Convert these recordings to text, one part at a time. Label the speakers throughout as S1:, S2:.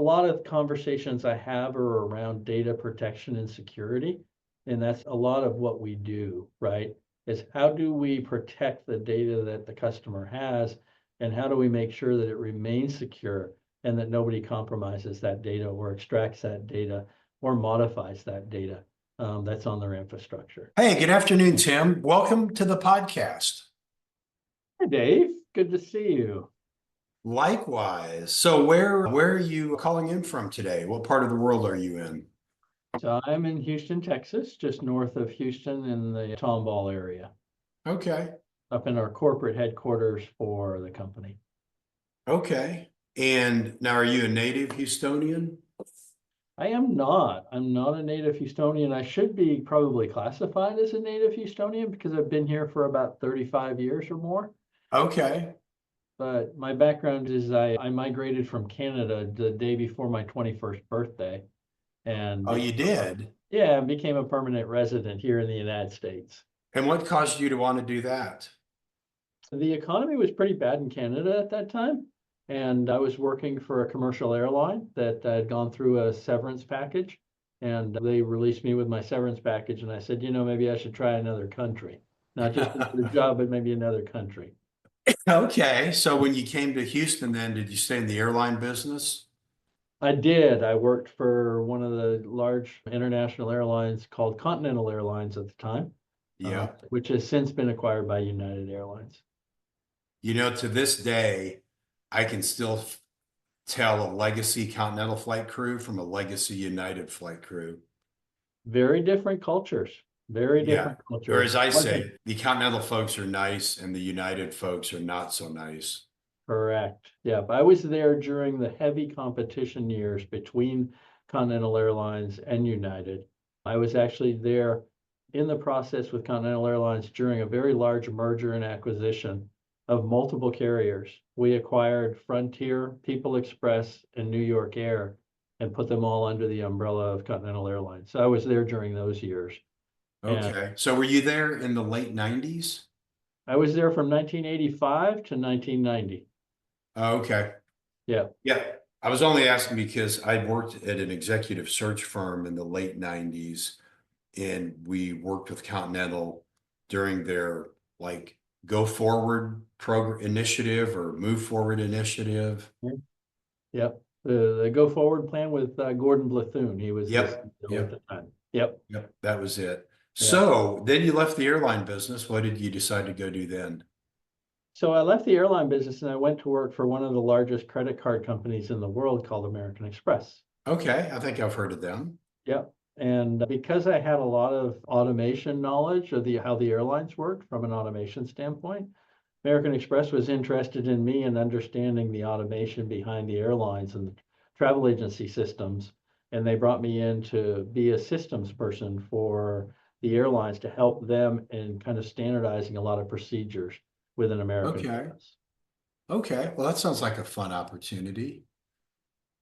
S1: lot of conversations I have are around data protection and security. And that's a lot of what we do, right? Is how do we protect the data that the customer has, and how do we make sure that it remains secure and that nobody compromises that data or extracts that data or modifies that data that's on their infrastructure.
S2: Hey, good afternoon, Tim. Welcome to the podcast.
S1: Hi, Dave. Good to see you.
S2: Likewise. So where are you calling in from today? What part of the world are you in?
S1: So I'm in Houston, Texas, just north of Houston in the Tomball area,
S2: Okay.
S1: up in our corporate headquarters for the company.
S2: Okay. And now are you a native Houstonian?
S1: I am not. I'm not a native Houstonian. I should be probably classified as a native Houstonian because I've been here for about 35 years or more.
S2: Okay.
S1: But my background is I migrated from Canada the day before my 21st birthday. And
S2: Oh, you did?
S1: yeah, became a permanent resident here in the United States.
S2: And what caused you to want to do that?
S1: The economy was pretty bad in Canada at that time. And I was working for a commercial airline that had gone through a severance package. And they released me with my severance package. And I said, maybe I should try another country. Not just another job, but maybe another country.
S2: Okay. So when you came to Houston, then did you stay in the airline business?
S1: I did. I worked for one of the large international airlines called Continental Airlines at the time,
S2: Yeah.
S1: which has since been acquired by United Airlines.
S2: To this day, I can still tell a legacy Continental flight crew from a legacy United flight crew.
S1: Very different cultures. Very
S2: Yeah.
S1: different
S2: Or
S1: cultures.
S2: as I say, the Continental folks are nice and the United folks are not so nice.
S1: Correct. Yeah, but I was there during the heavy competition years between Continental Airlines and United. I was actually there in the process with Continental Airlines during a very large merger and acquisition of multiple carriers. We acquired Frontier, People Express, and New York Air and put them all under the umbrella of Continental Airlines. So I was there during those years. And
S2: Okay. So were you there in the late 90s?
S1: I was there from 1985 to 1990.
S2: Oh, okay.
S1: Yeah.
S2: Yeah. I was only asking because I worked at an executive search firm in the late 90s and we worked with Continental during their like go forward program initiative or move forward initiative.
S1: Yep. The go forward plan with Gordon Blythune. He was the
S2: Yep.
S1: CEO at
S2: Yep.
S1: the time. Yep.
S2: Yep. That was it.
S1: Yeah.
S2: So then you left the airline business. What did you decide to go do then?
S1: So I left the airline business and I went to work for one of the largest credit card companies in the world called American Express.
S2: Okay. I think I've heard of them.
S1: Yep. And because I had a lot of automation knowledge of how the airlines worked from an automation standpoint, American Express was interested in me and understanding the automation behind the airlines and the travel agency systems. And they brought me in to be a systems person for the airlines to help them in kind of standardizing a lot of procedures within American
S2: Okay.
S1: Express.
S2: Okay. Well, that sounds like a fun opportunity.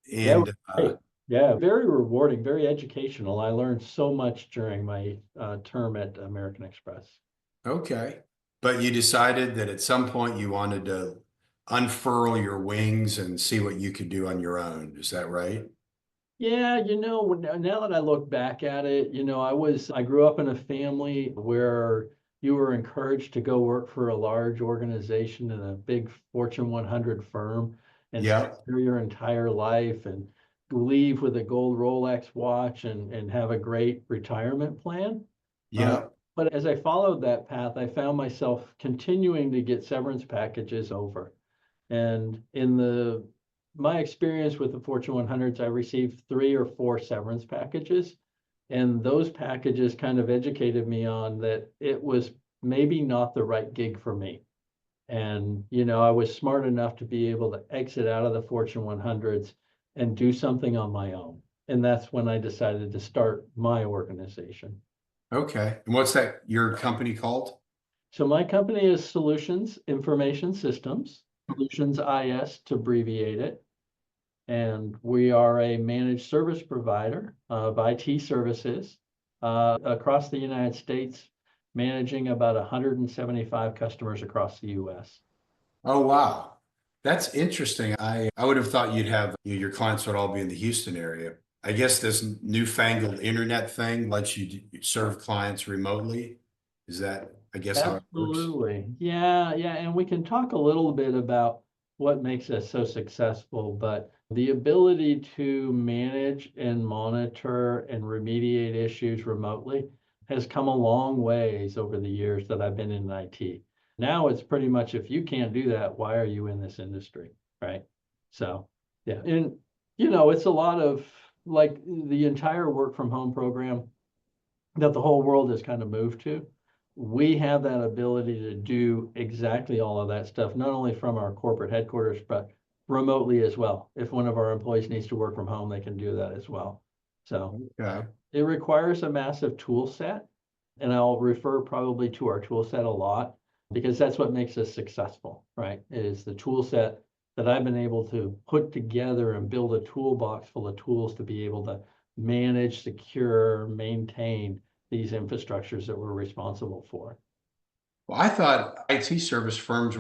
S1: Yeah, it was
S2: And
S1: great. Yeah, very rewarding, very educational. I learned so much during my term at American Express.
S2: okay. But you decided that at some point you wanted to unfurl your wings and see what you could do on your own. Is that right?
S1: Yeah, now that I look back at it, I grew up in a family where you were encouraged to go work for a large organization in a big Fortune 100 firm and stay
S2: Yeah.
S1: there your entire life and leave with a gold Rolex watch and have a great retirement plan. Uh,
S2: Yeah.
S1: but as I followed that path, I found myself continuing to get severance packages over. And in my experience with the Fortune 100s, I received 3 or 4 severance packages. And those packages kind of educated me on that it was maybe not the right gig for me. And, I was smart enough to be able to exit out of the Fortune 100s and do something on my own. And that's when I decided to start my organization.
S2: Okay. And what's that your company called?
S1: So my company is Solutions Information Systems, Solutions IS to abbreviate it. And we are a managed service provider of IT services across the United States, managing about 175 customers across the US.
S2: Oh, wow. That's interesting. I would have thought you'd have your clients would all be in the Houston area. I guess this newfangled internet thing lets you serve clients remotely. Is that, I guess, how it works?
S1: Absolutely. Yeah, yeah. And we can talk a little bit about what makes us so successful, but the ability to manage and monitor and remediate issues remotely has come a long ways over the years that I've been in IT. Now it's pretty much if you can't do that, why are you in this industry? Right. So, yeah. And, it's a lot of like the entire work from home program that the whole world has kind of moved to. We have that ability to do exactly all of that stuff, not only from our corporate headquarters, but remotely as well. If one of our employees needs to work from home, they can do that as well. So
S2: Okay.
S1: it requires a massive tool set. And I'll refer probably to our tool set a lot because that's what makes us successful, right? Is the tool set that I've been able to put together and build a toolbox full of tools to be able to manage, secure, maintain these infrastructures that we're responsible for.
S2: Well, I thought IT service firms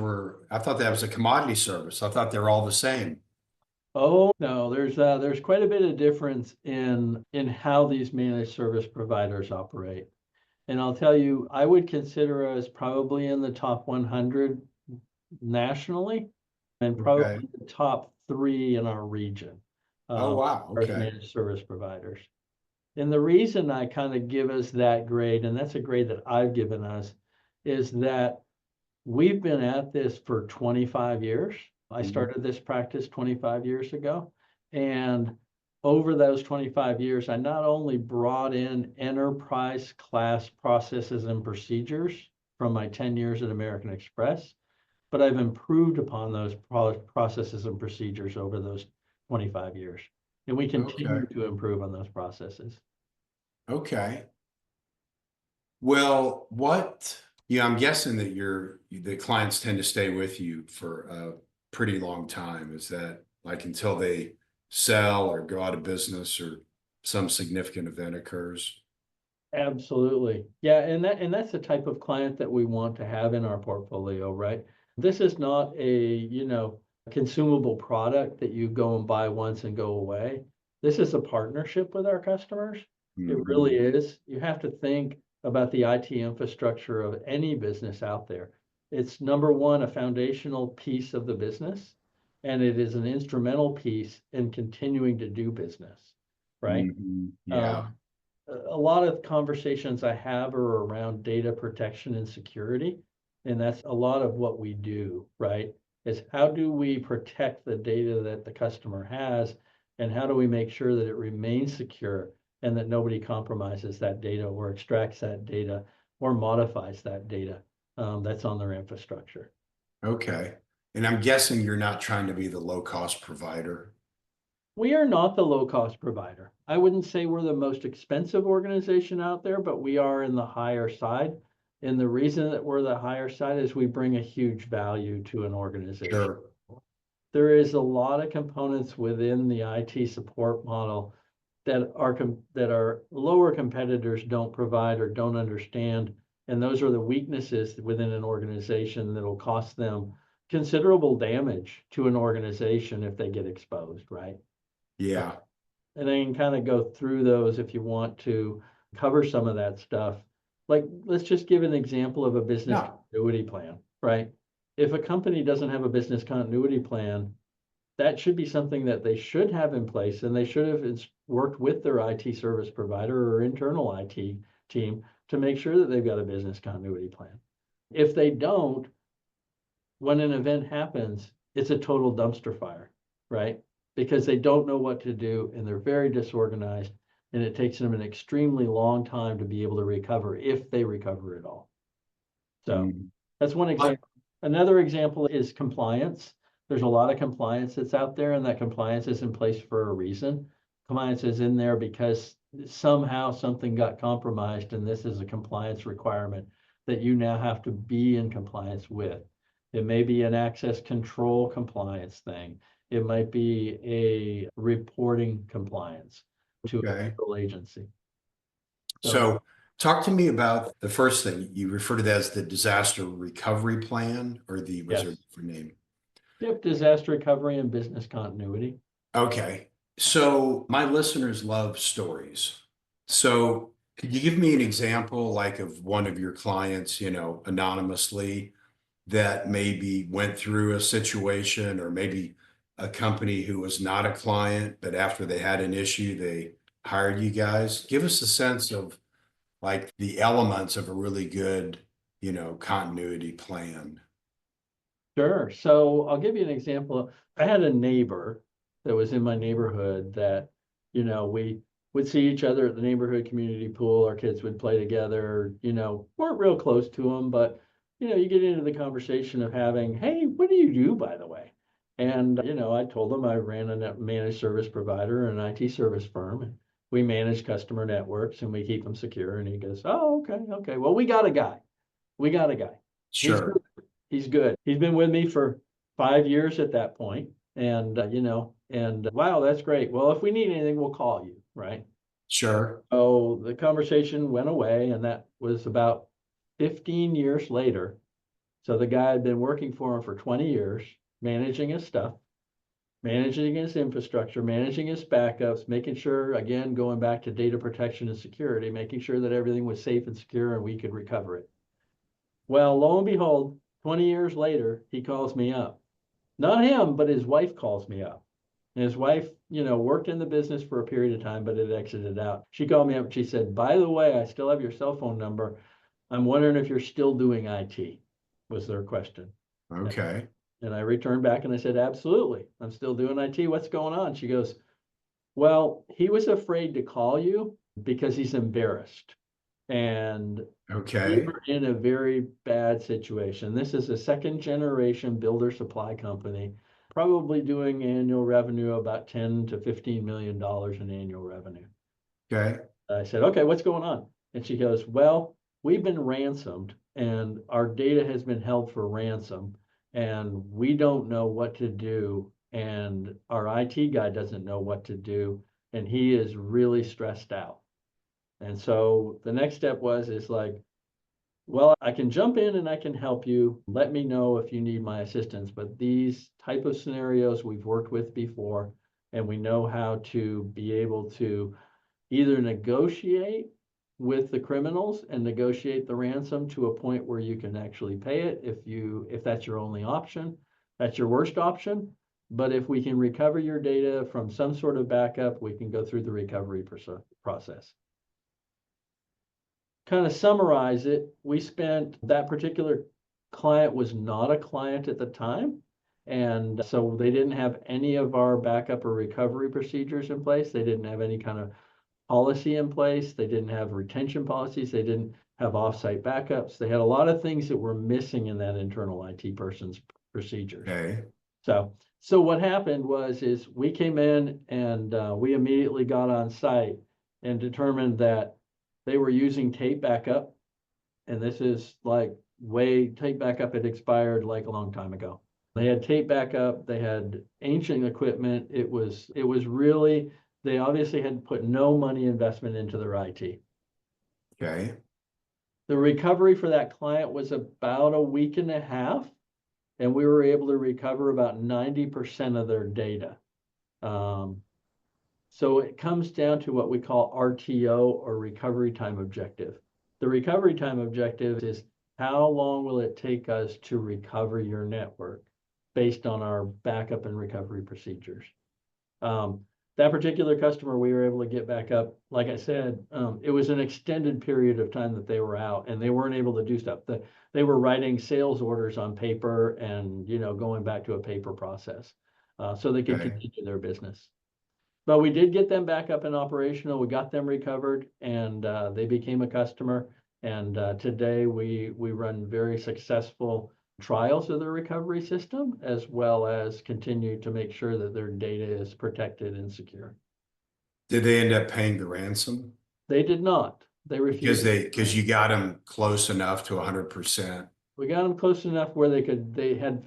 S2: I thought that was a commodity service. I thought they were all the same.
S1: Oh, no, there's quite a bit of difference in how these managed service providers operate. And I'll tell you, I would consider us probably in the top 100 nationally and
S2: Okay.
S1: probably the top three in our region,
S2: Oh,
S1: um,
S2: wow.
S1: as
S2: Okay.
S1: managed service providers. And the reason I kind of give us that grade, and that's a grade that I've given us, is that we've been at this for 25 years. I
S2: Mhm.
S1: started this practice 25 years ago. And over those 25 years, I not only brought in enterprise class processes and procedures from my 10 years at American Express, but I've improved upon those processes and procedures over those 25 years. And we
S2: Okay.
S1: continue to improve on those processes.
S2: Okay. Well, I'm guessing that the clients tend to stay with you for a pretty long time. Is that like until they sell or go out of business or some significant event occurs?
S1: Absolutely. Yeah, and that's the type of client that we want to have in our portfolio, right? This is not consumable product that you go and buy once and go away. This is a partnership with our customers. It really
S2: Mhm.
S1: is. You have to think about the IT infrastructure of any business out there. It's number one, a foundational piece of the business, and it is an instrumental piece in continuing to do business, right?
S2: Mhm. Yeah.
S1: Um, a lot of conversations I have are around data protection and security. And that's a lot of what we do, right? Is how do we protect the data that the customer has? And how do we make sure that it remains secure and that nobody compromises that data or extracts that data or modifies that data that's on their infrastructure?
S2: Okay. And I'm guessing you're not trying to be the low cost provider.
S1: We are not the low cost provider. I wouldn't say we're the most expensive organization out there, but we are in the higher side. And the reason that we're the higher side is we bring a huge value to an organization.
S2: Sure.
S1: There is a lot of components within the IT support model that our lower competitors don't provide or don't understand. And those are the weaknesses within an organization that'll cost them considerable damage to an organization if they get exposed, right?
S2: Yeah.
S1: And I can kind of go through those if you want to cover some of that stuff. Like, let's just give an example of a business
S2: Yeah.
S1: continuity plan, right? If a company doesn't have a business continuity plan, that should be something that they should have in place and they should have worked with their IT service provider or internal IT team to make sure that they've got a business continuity plan. If they don't, when an event happens, it's a total dumpster fire, right? Because they don't know what to do and they're very disorganized and it takes them an extremely long time to be able to recover if they recover at all. So
S2: Mhm.
S1: that's one
S2: But
S1: example. Another example is compliance. There's a lot of compliance that's out there and that compliance is in place for a reason. Compliance is in there because somehow something got compromised and this is a compliance requirement that you now have to be in compliance with. It may be an access control compliance thing. It might be a reporting compliance to a
S2: okay.
S1: federal agency. So
S2: So talk to me about the first thing. You refer to that as the disaster recovery plan or was there a
S1: yes,
S2: different name?
S1: Yep, disaster recovery and business continuity.
S2: Okay. So my listeners love stories. So could you give me an example like of one of your clients, anonymously that maybe went through a situation or maybe a company who was not a client, but after they had an issue, they hired you guys? Give us a sense of like the elements of a really good, continuity plan.
S1: Sure. So I'll give you an example. I had a neighbor that was in my neighborhood that, we would see each other at the neighborhood community pool. Our kids would play together, weren't real close to them, but, you get into the conversation of having, hey, what do you do, by the way? And, I told him I ran a managed service provider, an IT service firm. And we manage customer networks and we keep them secure. And he goes, oh, okay, okay. Well, we got a guy. We got a guy. He's
S2: Sure,
S1: He's good. He's been with me for 5 years at that point, and wow, that's great. Well, if we need anything, we'll call you, right?
S2: sure.
S1: So the conversation went away, and that was about 15 years later. So the guy had been working for him for 20 years, managing his stuff, managing his infrastructure, managing his backups, making sure, again, going back to data protection and security, making sure that everything was safe and secure and we could recover it. Well, lo and behold, 20 years later, he calls me up. Not him, but his wife calls me up. And his wife, worked in the business for a period of time, but had exited out. She called me up and she said, by the way, I still have your cell phone number. I'm wondering if you're still doing IT, was their question.
S2: Okay.
S1: And I returned back and I said, absolutely. I'm still doing IT. What's going on? She goes, well, he was afraid to call you because he's embarrassed. And we
S2: Okay.
S1: were in a very bad situation. This is a second generation builder supply company, probably doing annual revenue about 10 to $15 million in annual revenue.
S2: Okay.
S1: I said, okay, what's going on? And she goes, well, we've been ransomed and our data has been held for ransom and we don't know what to do. And our IT guy doesn't know what to do. And he is really stressed out. And so the next step is like, well, I can jump in and I can help you. Let me know if you need my assistance. But these type of scenarios we've worked with before, and we know how to be able to either negotiate with the criminals and negotiate the ransom to a point where you can actually pay it if that's your only option. That's your worst option. But if we can recover your data from some sort of backup, we can go through the recovery process. Kind of summarize it, we spent that particular client was not a client at the time. And so they didn't have any of our backup or recovery procedures in place. They didn't have any kind of policy in place. They didn't have retention policies. They didn't have offsite backups. They had a lot of things that were missing in that internal IT person's procedures.
S2: Okay.
S1: So what happened is we came in and we immediately got on site and determined that they were using tape backup. And this is like tape backup had expired like a long time ago. They had tape backup, they had ancient equipment. It was really, they obviously had put no money investment into their IT.
S2: Okay.
S1: The recovery for that client was about a week and a half, and we were able to recover about 90% of their data. So it comes down to what we call RTO, or recovery time objective. The recovery time objective is how long will it take us to recover your network based on our backup and recovery procedures. That particular customer, we were able to get back up. Like I said, it was an extended period of time that they were out and they weren't able to do stuff. They were writing sales orders on paper and, going back to a paper process so they could
S2: Okay.
S1: continue their business. But we did get them back up and operational. We got them recovered and they became a customer. And today we run very successful trials of the recovery system, as well as continue to make sure that their data is protected and secure.
S2: Did they end up paying the ransom?
S1: They did not. They refused.
S2: Because you got them close enough to 100%.
S1: We got them close enough where they had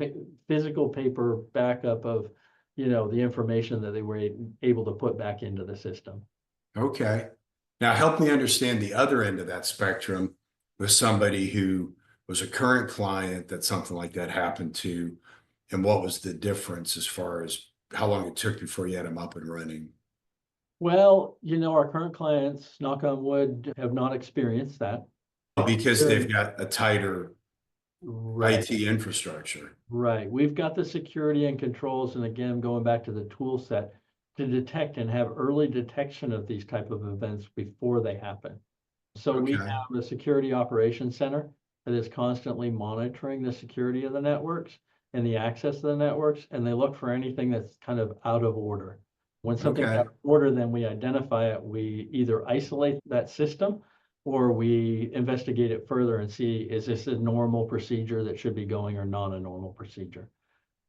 S1: physical paper backup of, the information that they were able to put back into the system.
S2: Okay. Now help me understand the other end of that spectrum with somebody who was a current client that something like that happened to, And what was the difference as far as how long it took before you had them up and running?
S1: Well, our current clients, knock on wood, have not experienced that.
S2: Because
S1: They're-
S2: they've got a tighter
S1: Right,
S2: IT infrastructure.
S1: right. We've got the security and controls, and again, going back to the tool set to detect and have early detection of these type of events before they happen. So we
S2: Okay,
S1: have a security operations center that is constantly monitoring the security of the networks and the access to the networks, and they look for anything that's kind of out of order. When something's
S2: okay,
S1: out of order, then we identify it. We either isolate that system or we investigate it further and see, is this a normal procedure that should be going or not a normal procedure?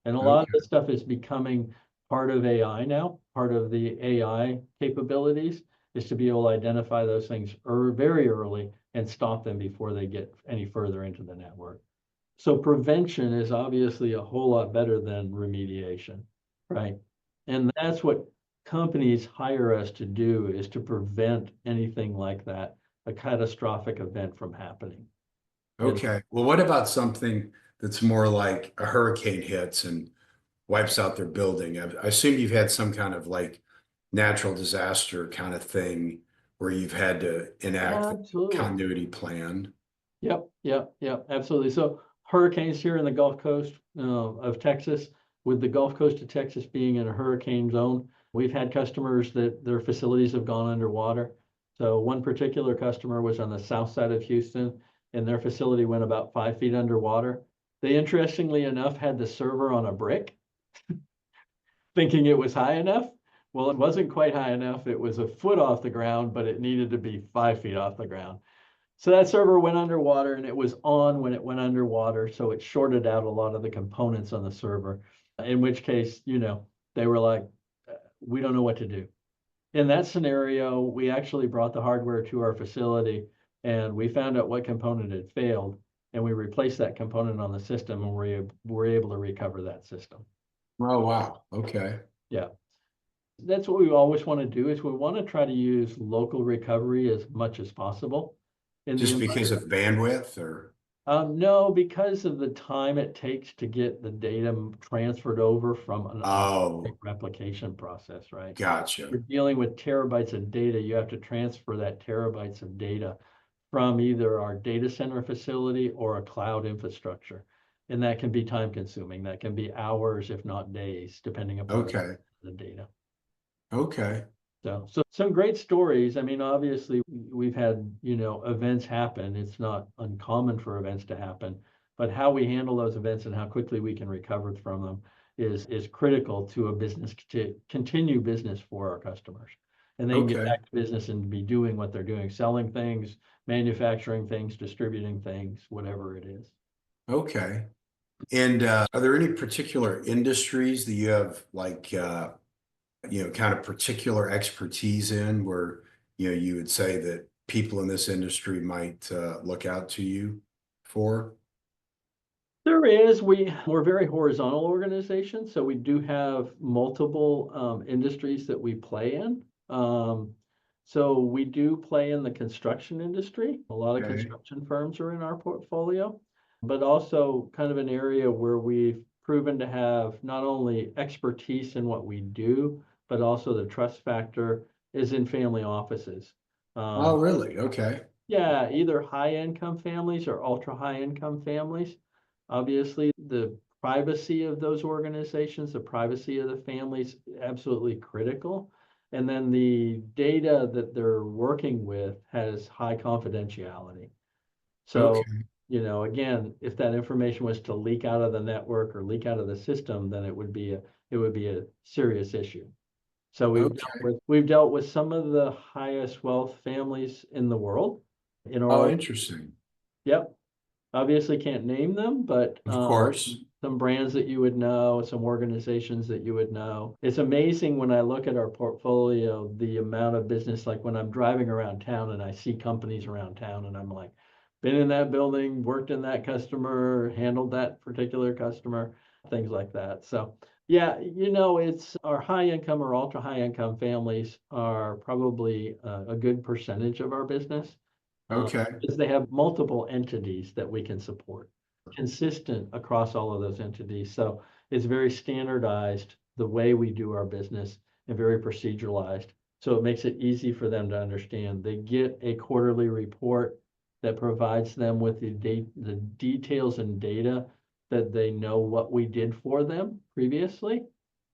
S1: And a lot of
S2: okay,
S1: this stuff is becoming part of AI now. Part of the AI capabilities is to be able to identify those things very early and stop them before they get any further into the network. So prevention is obviously a whole lot better than remediation, right? And that's what companies hire us to do, is to prevent anything like that, a catastrophic event, from happening. And
S2: okay. Well, what about something that's more like a hurricane hits and wipes out their building? I assume you've had some kind of like natural disaster kind of thing where you've had to enact the
S1: absolutely.
S2: continuity plan.
S1: Yep, absolutely. So hurricanes here in the Gulf Coast of Texas, with the Gulf Coast of Texas being in a hurricane zone, we've had customers that their facilities have gone underwater. So one particular customer was on the south side of Houston, and their facility went about 5 feet underwater. They, interestingly enough, had the server on a brick, thinking it was high enough. Well, it wasn't quite high enough. It was a foot off the ground, but it needed to be 5 feet off the ground. So that server went underwater, and it was on when it went underwater. So it shorted out a lot of the components on the server, in which case, they were like, we don't know what to do. In that scenario, we actually brought the hardware to our facility and we found out what component had failed, and we replaced that component on the system, and we're able to recover that system.
S2: Oh, wow. Okay.
S1: Yeah. That's what we always want to do, is we want to try to use local recovery as much as possible in the
S2: Just because
S1: environment.
S2: of bandwidth or?
S1: No, because of the time it takes to get the data transferred over from an
S2: Oh,
S1: replication process, right?
S2: gotcha.
S1: You're dealing with terabytes of data. You have to transfer that terabytes of data from either our data center facility or a cloud infrastructure. And that can be time consuming. That can be hours, if not days, depending upon
S2: Okay.
S1: the data.
S2: Okay.
S1: So some great stories. I mean, obviously, we've had, events happen. It's not uncommon for events to happen, but how we handle those events and how quickly we can recover from them is critical to a business to continue business for our customers. And they can get
S2: Okay.
S1: back to business and be doing what they're doing, selling things, manufacturing things, distributing things, whatever it is.
S2: Okay. And are there any particular industries that you have like kind of particular expertise in where you would say that people in this industry might look out to you for?
S1: There is. We're a very horizontal organization, so we do have multiple industries that we play in. So we do play in the construction industry. A lot of
S2: Okay.
S1: construction firms are in our portfolio, but also kind of an area where we've proven to have not only expertise in what we do, but also the trust factor is in family offices.
S2: Oh,
S1: Um,
S2: really? Okay.
S1: yeah, either high income families or ultra high income families. Obviously, the privacy of those organizations, the privacy of the families, absolutely critical. And then the data that they're working with has high confidentiality. So,
S2: Okay.
S1: again, if that information was to leak out of the network or leak out of the system, then it would be a serious issue. So
S2: Okay.
S1: we've dealt with some of the highest wealth families in the world in
S2: Oh,
S1: our,
S2: interesting.
S1: yep, obviously can't name them, but
S2: Of course.
S1: some brands that you would know, some organizations that you would know. It's amazing when I look at our portfolio, the amount of business, like when I'm driving around town and I see companies around town and I'm like, been in that building, worked in that customer, handled that particular customer, things like that. So yeah, it's our high income or ultra high income families are probably a good percentage of our business,
S2: Okay.
S1: because they have multiple entities that we can support, consistent across all of those entities. So is very standardized, the way we do our business, and very proceduralized. So it makes it easy for them to understand. They get a quarterly report that provides them with the details and data that they know what we did for them previously.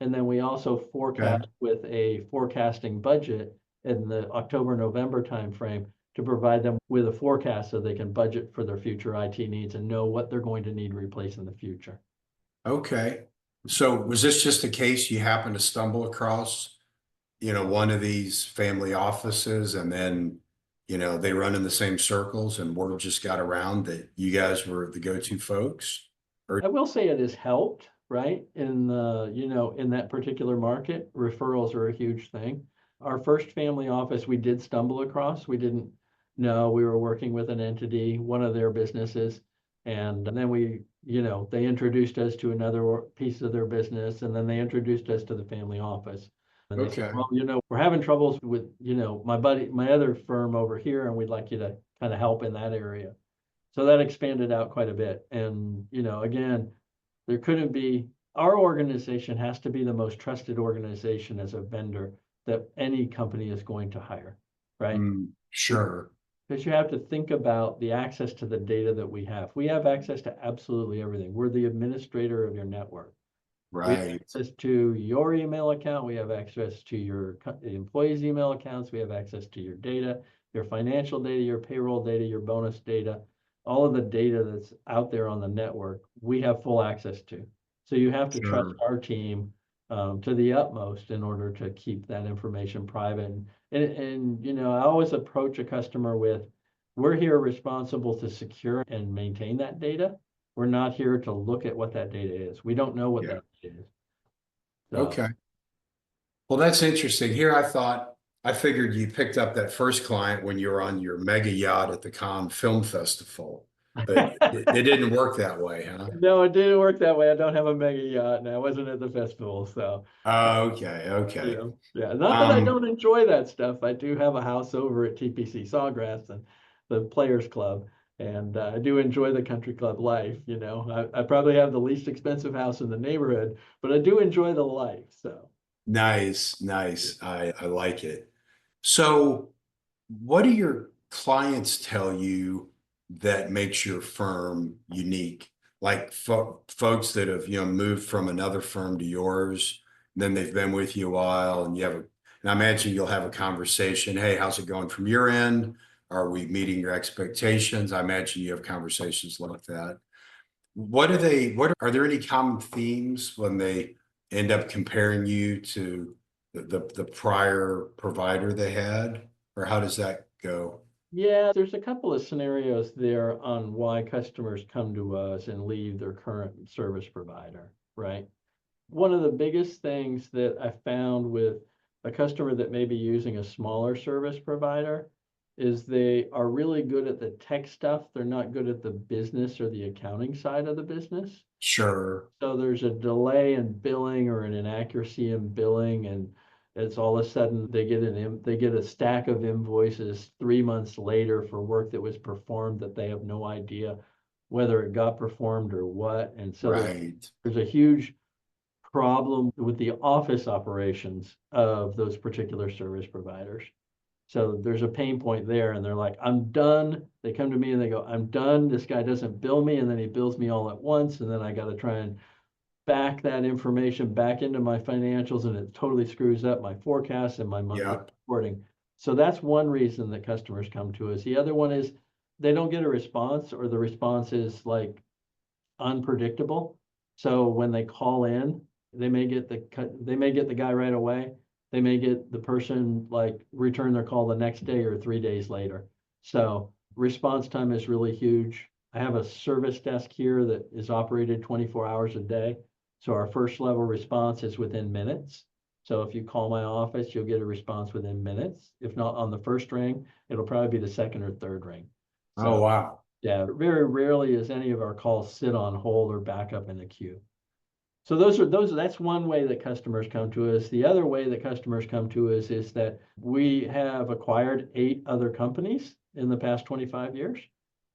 S1: And then we also forecast with a forecasting budget in the October, November timeframe to provide them with a forecast so they can budget for their future IT needs and know what they're going to need replaced in the future.
S2: Okay. So was this just a case you happened to stumble across, one of these family offices, and then, they run in the same circles and word just got around that you guys were the go-to folks? Or
S1: I will say it has helped, right? In in that particular market, referrals are a huge thing. Our first family office, we did stumble across. We didn't know we were working with an entity, one of their businesses. And then they introduced us to another piece of their business, and then they introduced us to the family office. And they said,
S2: okay,
S1: well, we're having troubles with, my other firm over here, and we'd like you to kind of help in that area. So that expanded out quite a bit. And, again, there couldn't be, our organization has to be the most trusted organization as a vendor that any company is going to hire, right?
S2: sure,
S1: Because you have to think about the access to the data that we have. We have access to absolutely everything. We're the administrator of your network. We have
S2: right,
S1: access to your email account. We have access to your employees' email accounts. We have access to your data, your financial data, your payroll data, your bonus data, all of the data that's out there on the network, we have full access to. So you have to trust
S2: sure,
S1: our team to the utmost in order to keep that information private. And I always approach a customer with, we're here responsible to secure and maintain that data. We're not here to look at what that data is. We don't know what
S2: yeah,
S1: that data is. So,
S2: okay. Well, that's interesting. I figured you picked up that first client when you were on your mega yacht at the Cannes Film Festival, but it didn't work that way, huh?
S1: no, it didn't work that way. I don't have a mega yacht and I wasn't at the festival. So,
S2: Okay, okay.
S1: yeah, not that I
S2: Um,
S1: don't enjoy that stuff. I do have a house over at TPC Sawgrass and the Players Club, and I do enjoy the country club life. I probably have the least expensive house in the neighborhood, but I do enjoy the life. So,
S2: nice, nice. I like it. So, what do your clients tell you that makes your firm unique? Like folks that have, moved from another firm to yours, then they've been with you a while, and and I imagine you'll have a conversation. Hey, how's it going from your end? Are we meeting your expectations? I imagine you have conversations like that. Are there any common themes when they end up comparing you to the prior provider they had? Or how does that go?
S1: yeah, there's a couple of scenarios there on why customers come to us and leave their current service provider, right? One of the biggest things that I found with a customer that may be using a smaller service provider is they are really good at the tech stuff. They're not good at the business or the accounting side of the business.
S2: Sure.
S1: So there's a delay in billing or an inaccuracy in billing, and it's all of a sudden they get a stack of invoices 3 months later for work that was performed that they have no idea whether it got performed or what. And so
S2: Right.
S1: there's a huge problem with the office operations of those particular service providers. So there's a pain point there, and they're like, I'm done. They come to me and they go, I'm done. This guy doesn't bill me, and then he bills me all at once, and then I got to try and back that information back into my financials, and it totally screws up my forecast and my monthly
S2: Yep.
S1: reporting. So that's one reason that customers come to us. The other one is they don't get a response, or the response is like unpredictable. So when they call in, they may get the guy right away. They may get the person like return their call the next day or 3 days later. So response time is really huge. I have a service desk here that is operated 24 hours a day. So our first level response is within minutes. So if you call my office, you'll get a response within minutes. If not on the first ring, it'll probably be the second or third ring.
S2: Oh,
S1: So
S2: wow.
S1: yeah, very rarely is any of our calls sit on hold or back up in the queue. So that's one way that customers come to us. The other way that customers come to us is that we have acquired 8 other companies in the past 25 years.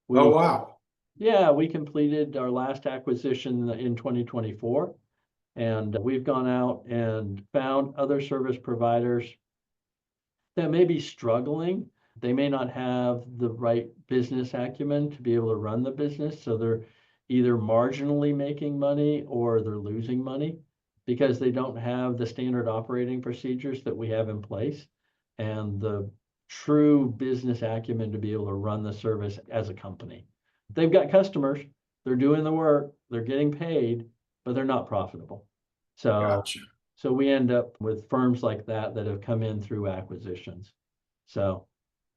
S2: Oh,
S1: We
S2: wow.
S1: Yeah, we completed our last acquisition in 2024. And we've gone out and found other service providers that may be struggling. They may not have the right business acumen to be able to run the business. So they're either marginally making money or they're losing money because they don't have the standard operating procedures that we have in place and the true business acumen to be able to run the service as a company. They've got customers, they're doing the work, they're getting paid, but they're not profitable. So
S2: Gotcha.
S1: so we end up with firms like that that have come in through acquisitions. So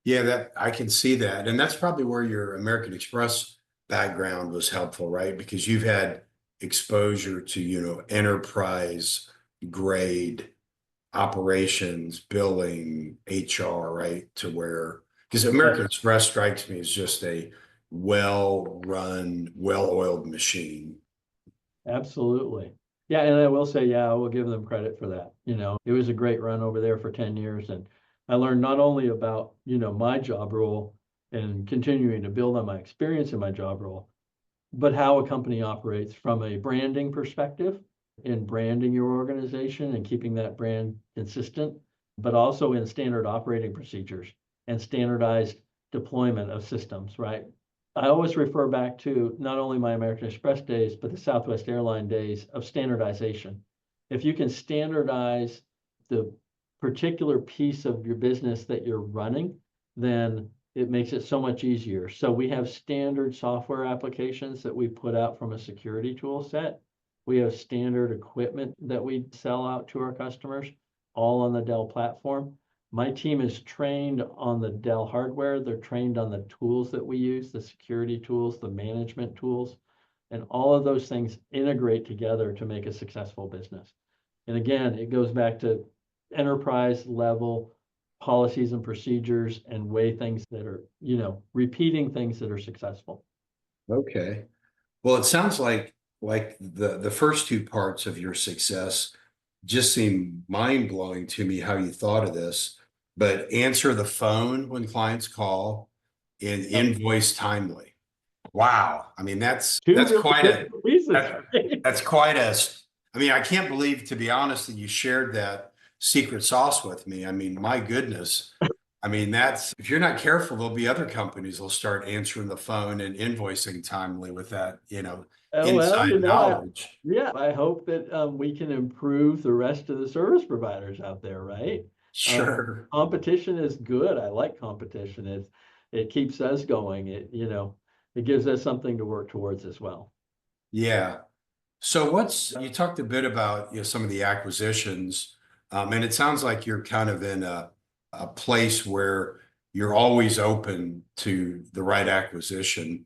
S2: Yeah, that I can see that. And that's probably where your American Express background was helpful, right? Because you've had exposure to, enterprise grade operations, billing, HR, right? To where, because American
S1: yes,
S2: Express strikes me as just a well-run, well-oiled machine.
S1: absolutely. Yeah, and I will say, yeah, I will give them credit for that. It was a great run over there for 10 years. And I learned not only about, my job role and continuing to build on my experience in my job role, but how a company operates from a branding perspective in branding your organization and keeping that brand consistent, but also in standard operating procedures and standardized deployment of systems, right? I always refer back to not only my American Express days, but the Southwest Airline days of standardization. If you can standardize the particular piece of your business that you're running, then it makes it so much easier. So we have standard software applications that we put out from a security tool set. We have standard equipment that we sell out to our customers, all on the Dell platform. My team is trained on the Dell hardware. They're trained on the tools that we use, the security tools, the management tools, and all of those things integrate together to make a successful business. And again, it goes back to enterprise level policies and procedures and way things that are, repeating things that are successful.
S2: Okay. Well, it sounds like the first two parts of your success just seem mind-blowing to me how you thought of this. But answer the phone when clients call and
S1: Yep.
S2: invoice timely. Wow. I mean,
S1: Two
S2: that's
S1: really
S2: quite
S1: good reasons,
S2: that,
S1: right?
S2: that's quite a I mean, I can't believe, to be honest, that you shared that secret sauce with me. I mean, my goodness. I mean, that's if you're not careful, there'll be other companies will start answering the phone and invoicing timely with that,
S1: Oh, well,
S2: inside knowledge.
S1: yeah, I hope that we can improve the rest of the service providers out there, right?
S2: Sure.
S1: Competition is good. I like competition. It keeps us going. It gives us something to work towards as well.
S2: Yeah. So you talked a bit about, some of the acquisitions, and it sounds like you're kind of in a place where you're always open to the right acquisition.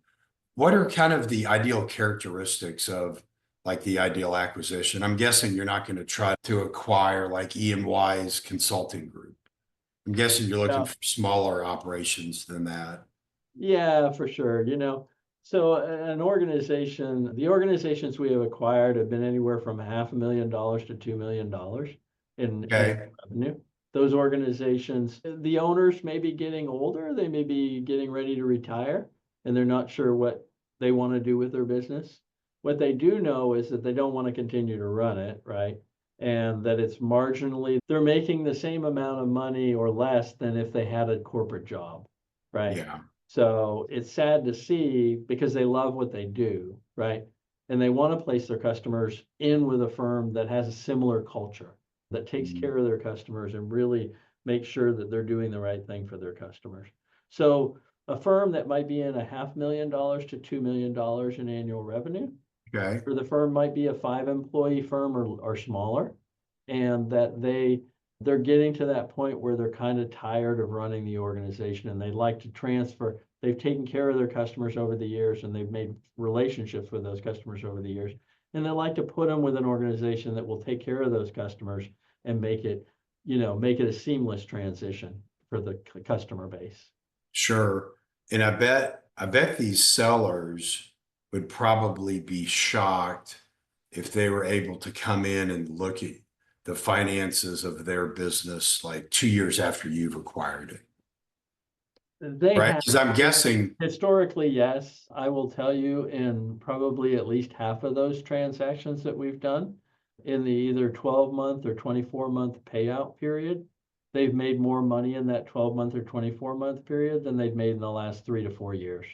S2: What are kind of the ideal characteristics of like the ideal acquisition? I'm guessing you're not going to try to acquire like E&Y's consulting group. I'm guessing you're looking
S1: Yeah.
S2: for smaller operations than that.
S1: Yeah, for sure. So the organizations we have acquired have been anywhere from $500,000 to $2 million in
S2: Okay.
S1: revenue. Those organizations, the owners may be getting older, they may be getting ready to retire, and they're not sure what they want to do with their business. What they do know is that they don't want to continue to run it, right? And that it's marginally, they're making the same amount of money or less than if they had a corporate job, right?
S2: Yeah.
S1: So it's sad to see because they love what they do, right? And they want to place their customers in with a firm that has a similar culture, that takes
S2: Mm.
S1: care of their customers and really makes sure that they're doing the right thing for their customers. So a firm that might be in $500,000 to $2 million in annual revenue,
S2: Okay.
S1: or the firm might be a 5 employee firm or smaller, and that they're getting to that point where they're kind of tired of running the organization and they'd like to transfer. They've taken care of their customers over the years and they've made relationships with those customers over the years. And they like to put them with an organization that will take care of those customers and make it a seamless transition for the customer base.
S2: Sure. And I bet these sellers would probably be shocked if they were able to come in and look at the finances of their business like 2 years after you've acquired it,
S1: They
S2: right?
S1: have
S2: Because I'm guessing,
S1: historically, yes. I will tell you in probably at least half of those transactions that we've done, in the either 12-month or 24-month payout period, they've made more money in that 12-month or 24-month period than they've made in the last 3 to 4 years.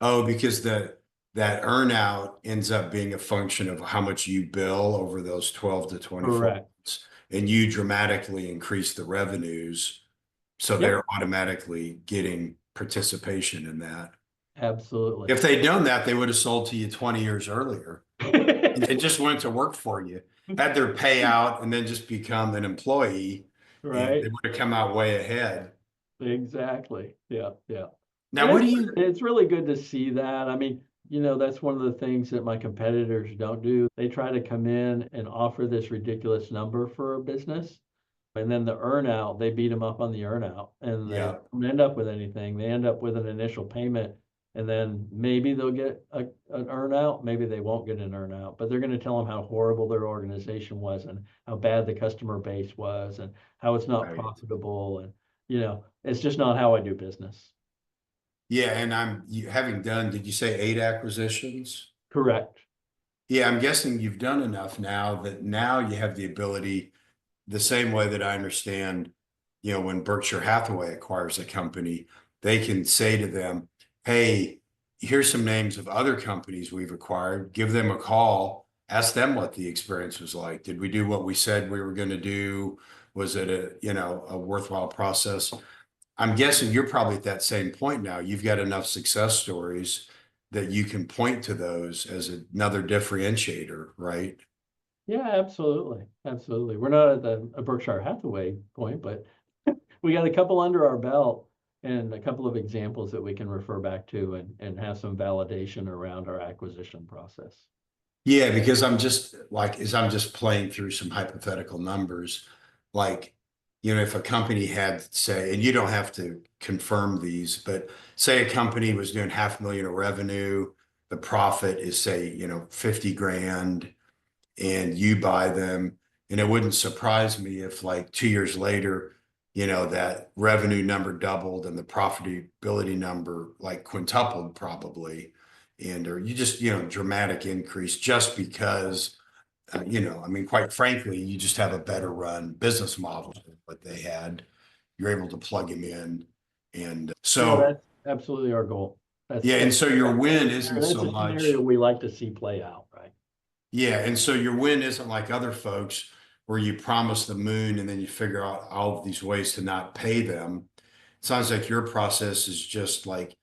S2: Oh, because that earnout ends up being a function of how much you bill over those 12 to 24
S1: Correct.
S2: months, and you dramatically increase the revenues, so
S1: Yep,
S2: they're automatically getting participation in that.
S1: absolutely.
S2: If they'd known that, they would have sold to you 20 years earlier. They just went to work for you, had their payout, and then just become an employee, and they
S1: Right,
S2: would have come out way ahead.
S1: exactly. Yeah, yeah. And
S2: Now, what do you,
S1: it's really good to see that. I mean, that's one of the things that my competitors don't do. They try to come in and offer this ridiculous number for a business. And then the earnout, they beat them up on the earnout and they
S2: yeah,
S1: don't end up with anything. They end up with an initial payment and then maybe they'll get an earnout, maybe they won't get an earnout, but they're going to tell them how horrible their organization was and how bad the customer base was and how it's not
S2: right.
S1: profitable. And, it's just not how I do business.
S2: Yeah, and having done, did you say 8 acquisitions?
S1: Correct.
S2: Yeah, I'm guessing you've done enough now that now you have the ability, the same way that I understand, when Berkshire Hathaway acquires a company, they can say to them, hey, here's some names of other companies we've acquired, give them a call, ask them what the experience was like. Did we do what we said we were going to do? Was it a worthwhile process? I'm guessing you're probably at that same point now. You've got enough success stories that you can point to those as another differentiator, right?
S1: Yeah, absolutely. Absolutely. We're not at the a Berkshire Hathaway point, but we got a couple under our belt and a couple of examples that we can refer back to and have some validation around our acquisition process.
S2: Yeah, because I'm just playing through some hypothetical numbers, like, if a company had, say, and you don't have to confirm these, but say a company was doing 500,000 of revenue, the profit is, say, 50 grand, and you buy them. And it wouldn't surprise me if, like, 2 years later, that revenue number doubled and the profitability number like quintupled probably. And or you just, dramatic increase just because, I mean, quite frankly, you just have a better run business model than what they had. You're able to plug them in. And
S1: Yeah,
S2: so,
S1: that's absolutely our goal. That's
S2: yeah. And so your win
S1: that's
S2: isn't
S1: that's
S2: so
S1: a scenario
S2: much.
S1: we like to see play out, right?
S2: Yeah, and so your win isn't like other folks where you promise the moon and then you figure out all of these ways to not pay them. It sounds like your process is just like,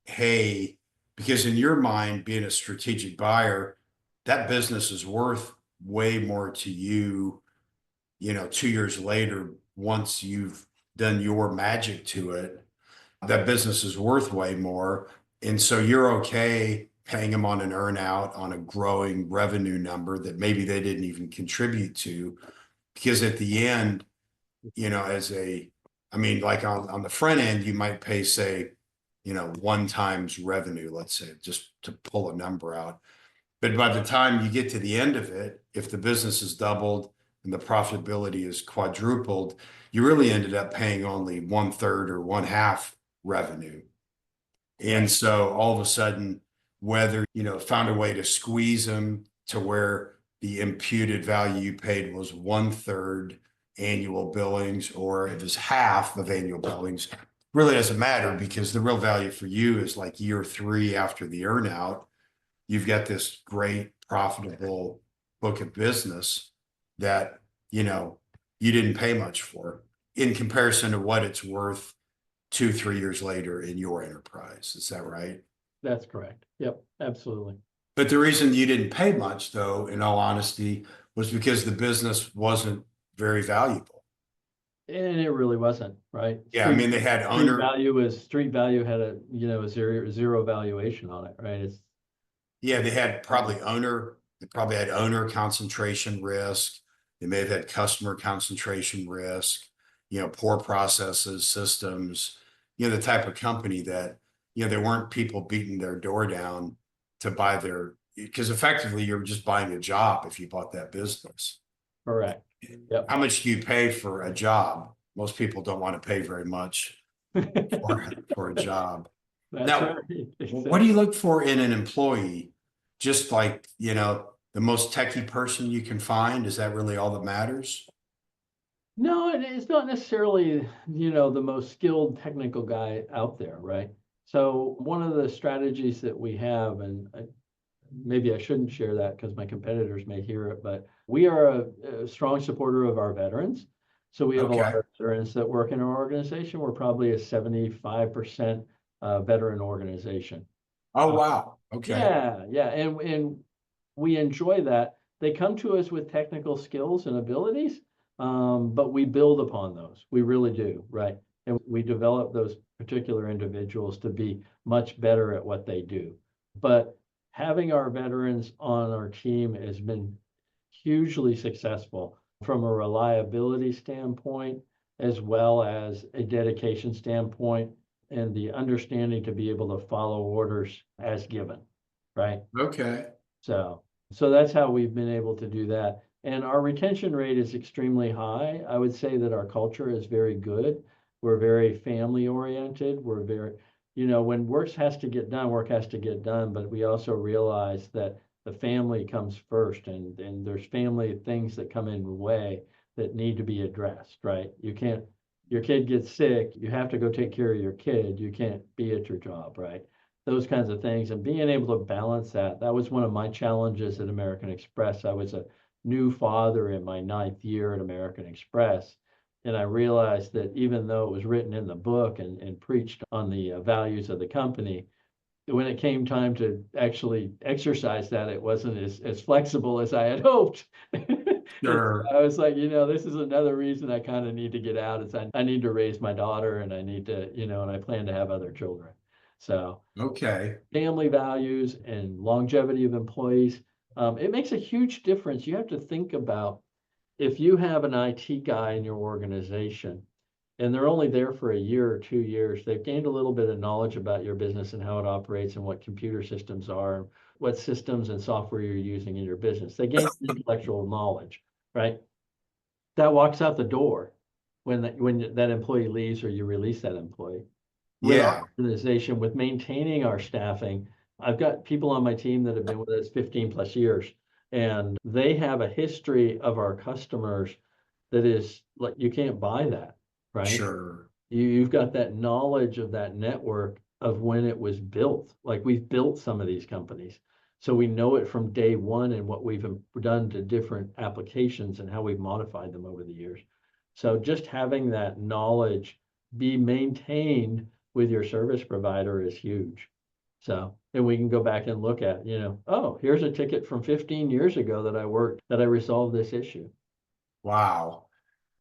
S2: hey, because in your mind, being a strategic buyer, that business is worth way more to you, 2 years later, once you've done your magic to it, that business is worth way more. And so you're okay paying them on an earn out on a growing revenue number that maybe they didn't even contribute to. Because at the end, I mean, like on the front end, you might pay, say, 1 times revenue, let's say, just to pull a number out. But by the time you get to the end of it, if the business is doubled and the profitability is quadrupled, you really ended up paying only 1/3 or 1/2 revenue. And
S1: Right.
S2: so all of a sudden, whether, found a way to squeeze them to where the imputed value you paid was 1/3 annual billings, or it was half of annual billings, really doesn't matter because the real value for you is like year 3 after the earnout. You've got this great profitable book of business that, you didn't pay much for in comparison to what it's worth 2, 3 years later in your enterprise. Is that right?
S1: That's correct. Yep, absolutely.
S2: But the reason you didn't pay much, though, in all honesty, was because the business wasn't very valuable.
S1: And it really wasn't, right?
S2: Yeah, I mean, they had owner,
S1: Street value had a zero valuation on it, right? It's
S2: yeah, they probably had owner concentration risk. They may have had customer concentration risk, poor processes, systems, the type of company that, there weren't people beating their door down to buy because effectively you're just buying a job if you bought that business.
S1: correct. Yep.
S2: How much do you pay for a job? Most people don't want to pay very much for a job.
S1: That's right.
S2: Now, what do
S1: Exactly.
S2: you look for in an employee? Just like, the most techie person you can find? Is that really all that matters?
S1: No, it's not necessarily, the most skilled technical guy out there, right? So one of the strategies that we have, and maybe I shouldn't share that because my competitors may hear it, but we are a strong supporter of our veterans. So we have a lot
S2: Okay.
S1: of veterans that work in our organization. We're probably a 75% veteran organization.
S2: Oh,
S1: Uh,
S2: wow. Okay.
S1: yeah, and we enjoy that. They come to us with technical skills and abilities, but we build upon those. We really do, right? And we develop those particular individuals to be much better at what they do. But having our veterans on our team has been hugely successful from a reliability standpoint, as well as a dedication standpoint, and the understanding to be able to follow orders as given, right?
S2: Okay.
S1: So that's how we've been able to do that. And our retention rate is extremely high. I would say that our culture is very good. We're very family oriented. We're very, when work has to get done, work has to get done. But we also realize that the family comes first, and there's family things that come in the way that need to be addressed, right? You can't, your kid gets sick, you have to go take care of your kid. You can't be at your job, right? Those kinds of things, and being able to balance that. That was one of my challenges at American Express. I was a new father in my 9th year at American Express. And I realized that even though it was written in the book and preached on the values of the company, when it came time to actually exercise that, it wasn't as flexible as I had hoped. And so
S2: Sure.
S1: I was like, this is another reason I kind of need to get out is I need to raise my daughter, and I need to, and I plan to have other children. So
S2: Okay.
S1: family values and longevity of employees, it makes a huge difference. You have to think about if you have an IT guy in your organization and they're only there for a year or 2 years, they've gained a little bit of knowledge about your business and how it operates and what computer systems are, what systems and software you're using in your business. They gain intellectual knowledge, right? That walks out the door when that employee leaves or you release that employee. With our
S2: Yeah.
S1: organization, with maintaining our staffing, I've got people on my team that have been with us 15 plus years, and they have a history of our customers that is like, you can't buy that, right?
S2: Sure.
S1: You've got that knowledge of that network of when it was built. Like, we've built some of these companies. So we know it from day one and what we've done to different applications and how we've modified them over the years. So just having that knowledge be maintained with your service provider is huge. So, and we can go back and look at, oh, here's a ticket from 15 years ago that I worked, that I resolved this issue.
S2: Wow.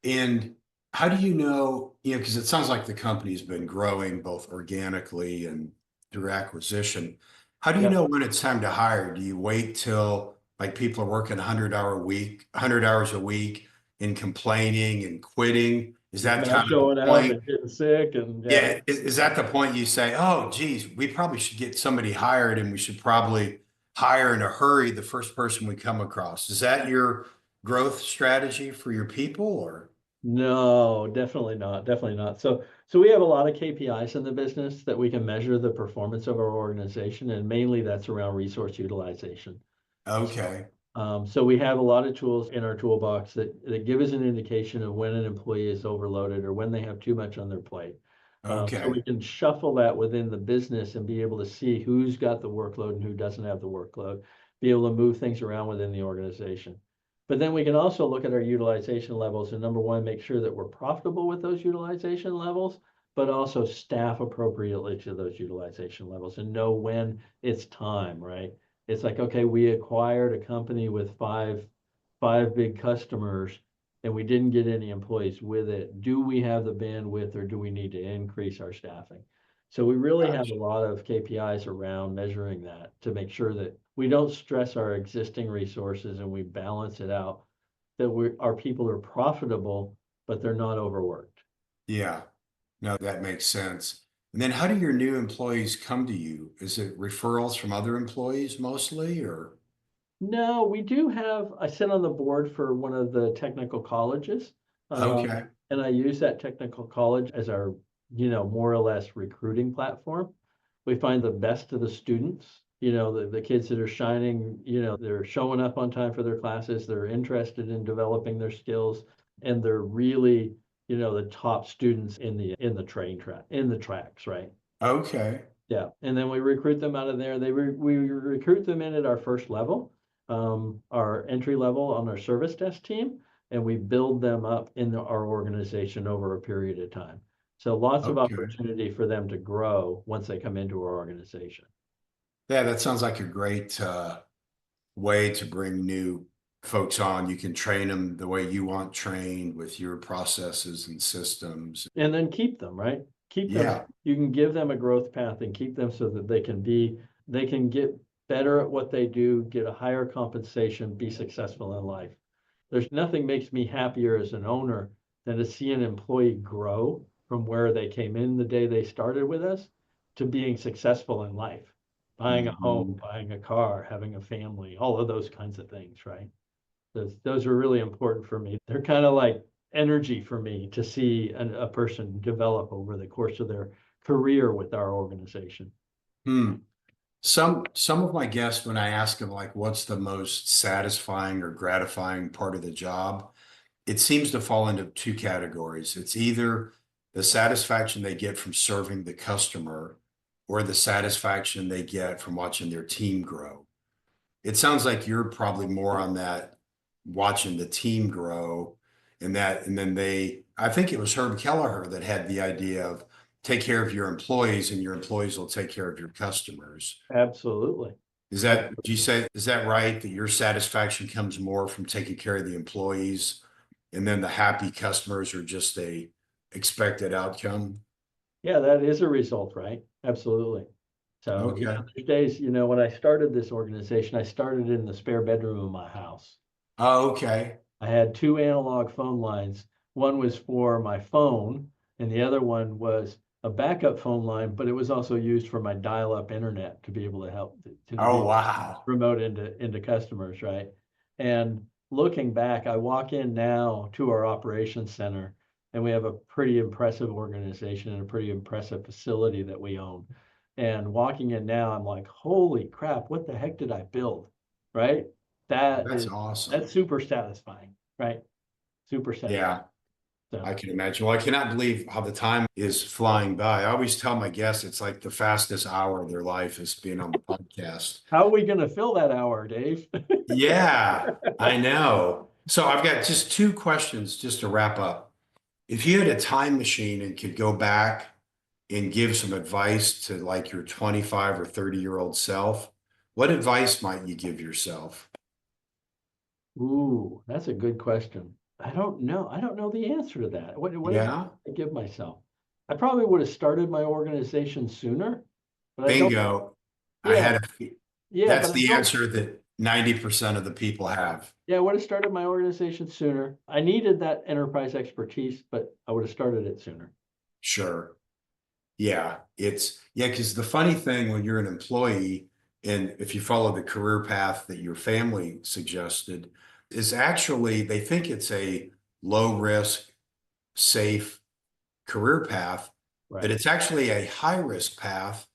S2: And how do you know, because it sounds like the company's been growing both organically and through acquisition. How do you
S1: Yeah.
S2: know when it's time to hire? Do you wait till like people are working 100 hours a week and complaining and quitting? Is that
S1: Not
S2: kind of the
S1: showing up
S2: point?
S1: and getting sick and yeah.
S2: Yeah, is that the point you say, oh, geez, we probably should get somebody hired and we should probably hire in a hurry the first person we come across? Is that your growth strategy for your people or?
S1: No, definitely not. Definitely not. So we have a lot of KPIs in the business that we can measure the performance of our organization, and mainly that's around resource utilization.
S2: Okay,
S1: So we have a lot of tools in our toolbox that give us an indication of when an employee is overloaded or when they have too much on their plate. So
S2: okay,
S1: we can shuffle that within the business and be able to see who's got the workload and who doesn't have the workload, be able to move things around within the organization. But then we can also look at our utilization levels and, number one, make sure that we're profitable with those utilization levels, but also staff appropriately to those utilization levels and know when it's time, right? It's like, okay, we acquired a company with five big customers and we didn't get any employees with it. Do we have the bandwidth or do we need to increase our staffing? So we really have a
S2: gotcha.
S1: lot of KPIs around measuring that to make sure that we don't stress our existing resources and we balance it out, that our people are profitable, but they're not overworked.
S2: Yeah, no, that makes sense. And then how do your new employees come to you? Is it referrals from other employees mostly or?
S1: No, we do have, I sit on the board for one of the technical colleges.
S2: Okay,
S1: And I use that technical college as our, more or less recruiting platform. We find the best of the students the kids that are shining, they're showing up on time for their classes, they're interested in developing their skills, and they're really, the top students in the in the tracks, right?
S2: Okay.
S1: Yeah, and then we recruit them out of there. We recruit them in at our first level, our entry level on our service desk team, and we build them up in our organization over a period of time. So lots of
S2: Okay.
S1: opportunity for them to grow once they come into our organization.
S2: Yeah, that sounds like a great way to bring new folks on. You can train them the way you want trained with your processes and systems.
S1: And then keep them, right? Keep them.
S2: Yeah.
S1: You can give them a growth path and keep them so that they can get better at what they do, get a higher compensation, be successful in life. There's nothing makes me happier as an owner than to see an employee grow from where they came in the day they started with us to being successful in life, buying a home,
S2: Mhm.
S1: buying a car, having a family, all of those kinds of things, right? Those are really important for me. They're kind of like energy for me to see a person develop over the course of their career with our organization.
S2: Hmm. Some of my guests, when I ask them like what's the most satisfying or gratifying part of the job, it seems to fall into two categories. It's either the satisfaction they get from serving the customer or the satisfaction they get from watching their team grow. It sounds like you're probably more on that watching the team grow and then I think it was Herb Kelleher that had the idea of take care of your employees and your employees will take care of your customers.
S1: Absolutely.
S2: Do you say, is that right? That your satisfaction comes more from taking care of the employees and then the happy customers are just a expected outcome?
S1: Yeah, that is a result, right? Absolutely. So,
S2: Okay.
S1: there's days, when I started this organization, I started in the spare bedroom of my house.
S2: Oh, okay.
S1: I had two analog phone lines. One was for my phone, and the other one was a backup phone line, but it was also used for my dial-up internet to be able to help to
S2: Oh,
S1: be
S2: wow.
S1: remote into customers, right? And looking back, I walk in now to our operations center, and we have a pretty impressive organization and a pretty impressive facility that we own. And walking in now, I'm like, holy crap, what the heck did I build? Right? That
S2: That's
S1: is
S2: awesome.
S1: that's super satisfying, right? Super satisfying.
S2: Yeah. I
S1: So
S2: can imagine. Well, I cannot believe how the time is flying by. I always tell my guests it's like the fastest hour of their life is being on the podcast.
S1: how are we gonna fill that hour, Dave?
S2: Yeah, I know. So I've got just two questions just to wrap up. If you had a time machine and could go back and give some advice to like your 25 or 30-year-old self, what advice might you give yourself?
S1: Ooh, that's a good question. I don't know. I don't know the answer to that. What did
S2: Yeah,
S1: I give myself? I probably would have started my organization sooner, but I don't.
S2: bingo. I
S1: Yeah,
S2: had
S1: yeah,
S2: that's
S1: but I
S2: the
S1: don't.
S2: answer that 90% of the people have.
S1: Yeah, I would have started my organization sooner. I needed that enterprise expertise, but I would have started it sooner.
S2: Sure. Yeah, yeah, because the funny thing when you're an employee and if you follow the career path that your family suggested, is actually they think it's a low risk, safe career path, but
S1: Right.
S2: it's actually a high risk path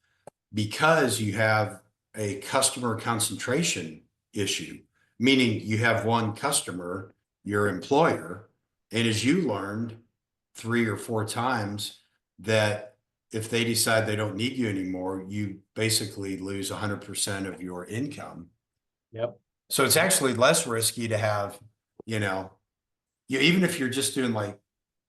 S2: because you have a customer concentration issue, meaning you have one customer, your employer, and as you learned 3 or 4 times that if they decide they don't need you anymore, you basically lose 100% of your income.
S1: Yep.
S2: So it's actually less risky to have, you know, even if you're just doing like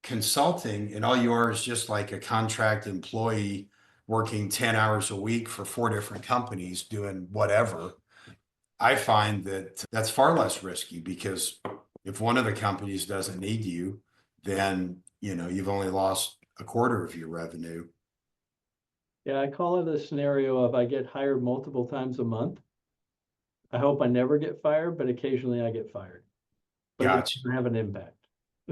S2: consulting and all you are is just like a contract employee working 10 hours a week for 4 different companies doing whatever, I find that that's far less risky because if one of the companies doesn't need you, then, you've only lost a quarter of your revenue.
S1: Yeah, I call it a scenario of I get hired multiple times a month. I hope I never get fired, but occasionally I get fired. But it
S2: Gotcha.
S1: doesn't have an impact.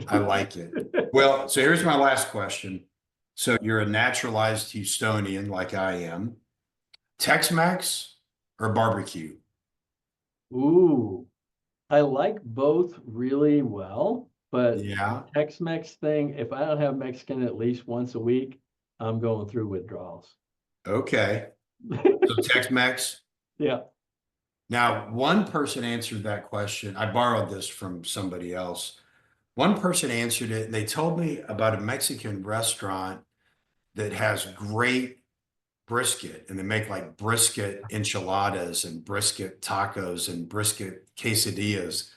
S2: I like it. Well, so here's my last question. So you're a naturalized Houstonian like I am. Tex-Mex or barbecue?
S1: Ooh, I like both really well, but the
S2: Yeah.
S1: Tex-Mex thing, if I don't have Mexican at least once a week, I'm going through withdrawals.
S2: Okay. So Tex-Mex.
S1: Yeah.
S2: Now, one person answered that question. I borrowed this from somebody else. One person answered it, and they told me about a Mexican restaurant that has great brisket, and they make like brisket enchiladas and brisket tacos and brisket quesadillas.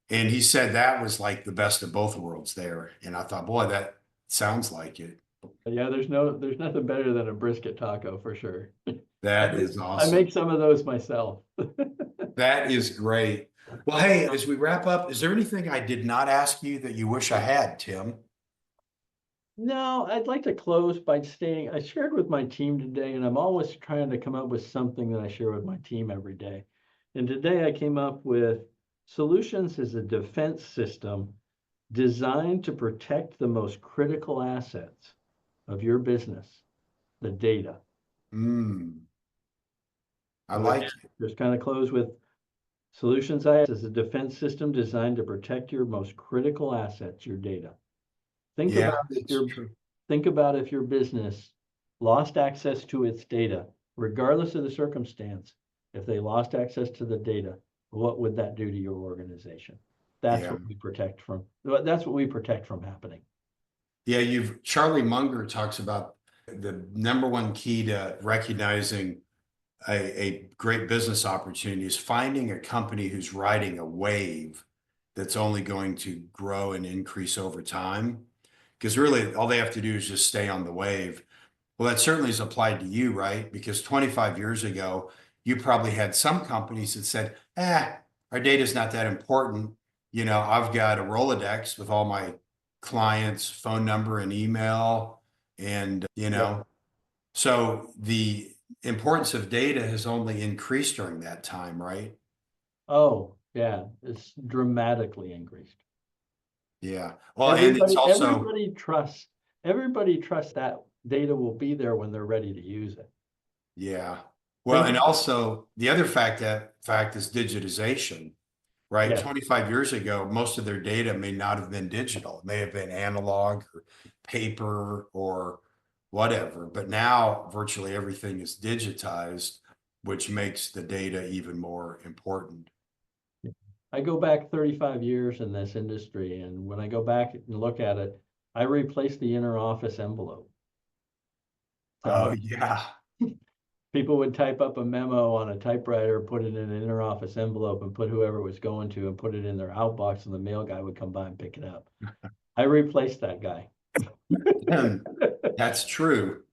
S2: And he said that was like the best of both worlds there. And I thought, boy, that sounds like it.
S1: Yeah, there's nothing better than a brisket taco for sure.
S2: That is
S1: I make
S2: awesome.
S1: some of those myself.
S2: That is great. Well, hey, as we wrap up, is there anything I did not ask you that you wish I had, Tim?
S1: No, I'd like to close by saying I shared with my team today, and I'm always trying to come up with something that I share with my team every day. And today I came up with solutions as a defense system designed to protect the most critical assets of your business, the data.
S2: I
S1: So again,
S2: like it.
S1: just kind of close with solutions as a defense system designed to protect your most critical assets, your data. Think
S2: Yeah,
S1: about if
S2: that's
S1: your
S2: true.
S1: think about if your business lost access to its data, regardless of the circumstance. If they lost access to the data, what would that do to your organization? That's
S2: Yeah.
S1: what we protect from. That's what we protect from happening.
S2: Yeah, Charlie Munger talks about the number one key to recognizing a great business opportunity is finding a company who's riding a wave that's only going to grow and increase over time. Because really, all they have to do is just stay on the wave. Well, that certainly is applied to you, right? Because 25 years ago, you probably had some companies that said, our data is not that important. You know, I've got a Rolodex with all my clients' phone number and email. And,
S1: Yep.
S2: so the importance of data has only increased during that time, right?
S1: Oh, yeah, it's dramatically increased.
S2: Yeah. Well, and it's also,
S1: Everybody trusts that data will be there when they're ready to use it.
S2: yeah. Well,
S1: Think
S2: and
S1: of,
S2: also the other fact is digitization, right?
S1: yes.
S2: 25 years ago, most of their data may not have been digital. It may have been analog or paper or whatever. But now virtually everything is digitized, which makes the data even more important.
S1: I go back 35 years in this industry, and when I go back and look at it, I replaced the inner office envelope.
S2: Oh,
S1: So
S2: yeah.
S1: people would type up a memo on a typewriter, put it in an inner office envelope, and put whoever it was going to, and put it in their outbox, and the mail guy would come by and pick it up. I replaced that guy.
S2: That's true.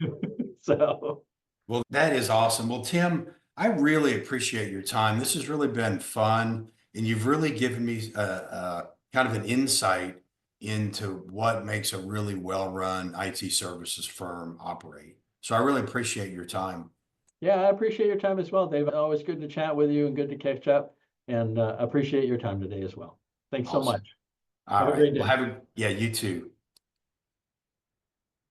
S1: So,
S2: Well, that is awesome. Well, Tim, I really appreciate your time. This has really been fun, and you've really given me kind of an insight into what makes a really well-run IT services firm operate. So I really appreciate your time.
S1: yeah, I appreciate your time as well, Dave. Always good to chat with you and good to catch up. And appreciate your time today as well. Thanks so
S2: Awesome.
S1: much.
S2: All
S1: Have a
S2: right.
S1: great
S2: Well,
S1: day.
S2: yeah, you too.